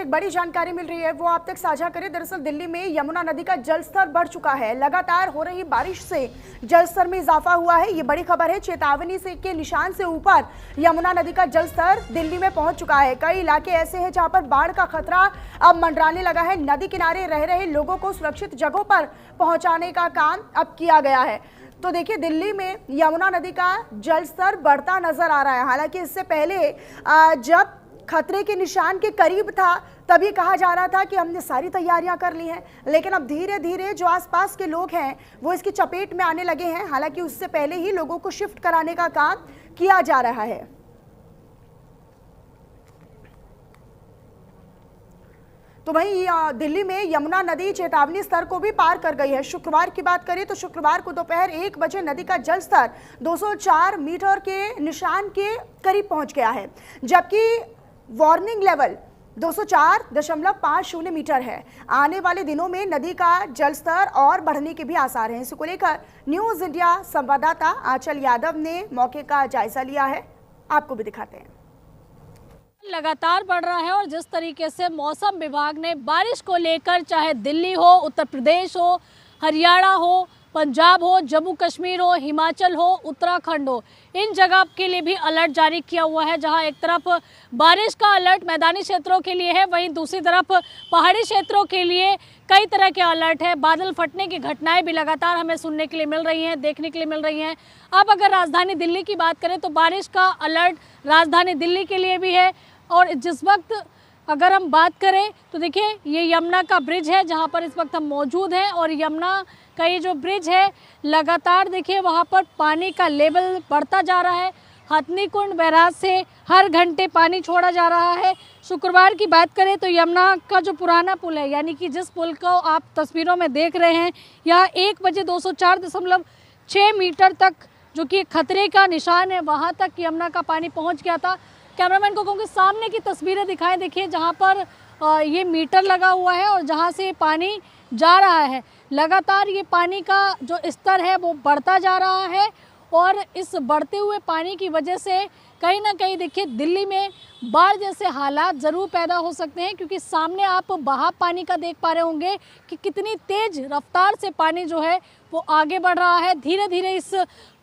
एक बड़ी जानकारी मिल रही है वो आप तक साझा करें। दरअसल दिल्ली में यमुना नदी का जलस्तर बढ़ चुका है। लगातार हो रही बारिश से जलस्तर में इजाफा हुआ है। ये बड़ी खबर है। चेतावनी से के निशान से ऊपर यमुना नदी का जलस्तर दिल्ली में पहुंच चुका है। कई इलाके ऐसे हैं जहां पर बाढ़ का खतरा अब मंडराने लगा है। नदी किनारे रह रहे लोगों को सुरक्षित जगहों पर पहुंचाने का काम अब किया गया है। तो देखिए, दिल्ली में यमुना नदी का जलस्तर बढ़ता नजर आ रहा है। हालांकि इससे पहले जब खतरे के निशान के करीब था तभी कहा जा रहा था कि हमने सारी तैयारियां कर ली हैं, लेकिन अब धीरे धीरे जो आसपास के लोग हैं वो इसकी चपेट में आने लगे हैं। हालांकि उससे पहले ही लोगों को शिफ्ट कराने का काम किया जा रहा है। तो वहीं दिल्ली में यमुना नदी चेतावनी स्तर को भी पार कर गई है। शुक्रवार की बात करें तो शुक्रवार को दोपहर 1 बजे नदी का जलस्तर 204 मीटर के निशान के करीब पहुंच गया है, जबकि वार्निंग लेवल 204.50 मीटर है। आने वाले दिनों में नदी का जलस्तर और बढ़ने के भी आसार हैं। इसको लेकर न्यूज इंडिया संवाददाता आंचल यादव ने मौके का जायजा लिया है। आपको भी दिखाते हैं। लगातार बढ़ रहा है और जिस तरीके से मौसम विभाग ने बारिश को लेकर, चाहे दिल्ली हो, उत्तर प्रदेश हो, हरियाणा हो, पंजाब हो, जम्मू कश्मीर हो, हिमाचल हो, उत्तराखंड हो, इन जगह के लिए भी अलर्ट जारी किया हुआ है। जहां एक तरफ बारिश का अलर्ट मैदानी क्षेत्रों के लिए है, वहीं दूसरी तरफ पहाड़ी क्षेत्रों के लिए कई तरह के अलर्ट है। बादल फटने की घटनाएं भी लगातार हमें सुनने के लिए मिल रही हैं, देखने के लिए मिल रही हैं। अब अगर राजधानी दिल्ली की बात करें तो बारिश का अलर्ट राजधानी दिल्ली के लिए भी है। और जिस वक्त अगर हम बात करें तो देखिए, ये यमुना का ब्रिज है जहाँ पर इस वक्त हम मौजूद हैं, और यमुना का ये जो ब्रिज है लगातार देखिए वहाँ पर पानी का लेवल बढ़ता जा रहा है। हथनी कुंड बैराज से हर घंटे पानी छोड़ा जा रहा है। शुक्रवार की बात करें तो यमुना का जो पुराना पुल है, यानी कि जिस पुल को आप तस्वीरों में देख रहे हैं, यहाँ 1 बजे 204.6 मीटर तक, जो कि खतरे का निशान है, वहाँ तक यमुना का पानी पहुँच गया था। कैमरामैन को कहूँगी सामने की तस्वीरें दिखाएं। देखिए जहाँ पर ये मीटर लगा हुआ है और जहाँ से पानी जा रहा है, लगातार ये पानी का जो स्तर है वो बढ़ता जा रहा है। और इस बढ़ते हुए पानी की वजह से कहीं ना कहीं देखिए दिल्ली में बाढ़ जैसे हालात ज़रूर पैदा हो सकते हैं, क्योंकि सामने आप बहाव पानी का देख पा रहे होंगे कि कितनी तेज़ रफ्तार से पानी जो है वो आगे बढ़ रहा है। धीरे धीरे इस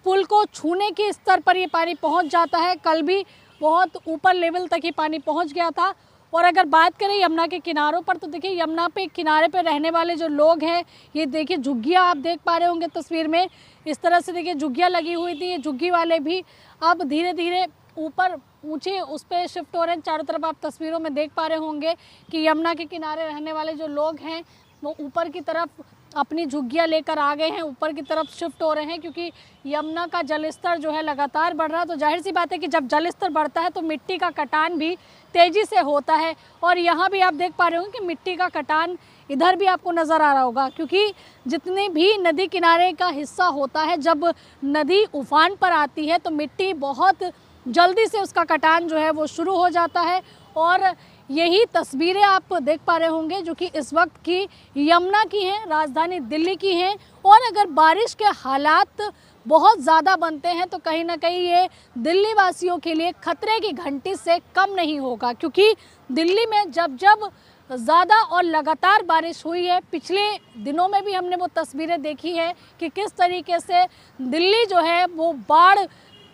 पुल को छूने के स्तर पर ये पानी पहुँच जाता है। कल भी बहुत ऊपर लेवल तक ही पानी पहुंच गया था। और अगर बात करें यमुना के किनारों पर तो देखिए, यमुना पे किनारे पे रहने वाले जो लोग हैं, ये देखिए झुग्गियाँ आप देख पा रहे होंगे तस्वीर में, इस तरह से देखिए झुग्गियाँ लगी हुई थी। ये झुग्गी वाले भी अब धीरे धीरे ऊपर ऊंचे उस पर शिफ्ट हो रहे हैं। चारों तरफ आप तस्वीरों में देख पा रहे होंगे कि यमुना के किनारे रहने वाले जो लोग हैं वो ऊपर की तरफ अपनी झुग्गियाँ लेकर आ गए हैं, ऊपर की तरफ शिफ्ट हो रहे हैं, क्योंकि यमुना का जलस्तर जो है लगातार बढ़ रहा है। तो जाहिर सी बात है कि जब जलस्तर बढ़ता है तो मिट्टी का कटान भी तेज़ी से होता है। और यहाँ भी आप देख पा रहे होंगे कि मिट्टी का कटान इधर भी आपको नज़र आ रहा होगा, क्योंकि जितने भी नदी किनारे का हिस्सा होता है, जब नदी उफान पर आती है तो मिट्टी बहुत जल्दी से उसका कटान जो है वो शुरू हो जाता है। और यही तस्वीरें आप देख पा रहे होंगे जो कि इस वक्त की यमुना की हैं, राजधानी दिल्ली की हैं। और अगर बारिश के हालात बहुत ज़्यादा बनते हैं तो कहीं ना कहीं ये दिल्ली वासियों के लिए खतरे की घंटी से कम नहीं होगा, क्योंकि दिल्ली में जब जब ज़्यादा और लगातार बारिश हुई है, पिछले दिनों में भी हमने वो तस्वीरें देखी है कि किस तरीके से दिल्ली जो है वो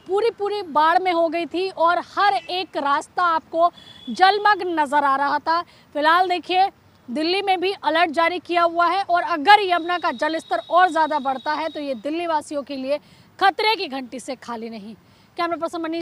पूरी बाढ़ में हो गई थी और हर एक रास्ता आपको जलमग्न नज़र आ रहा था। फिलहाल देखिए दिल्ली में भी अलर्ट जारी किया हुआ है, और अगर यमुना का जलस्तर और ज़्यादा बढ़ता है तो ये दिल्ली वासियों के लिए खतरे की घंटी से खाली नहीं। Camera person Manish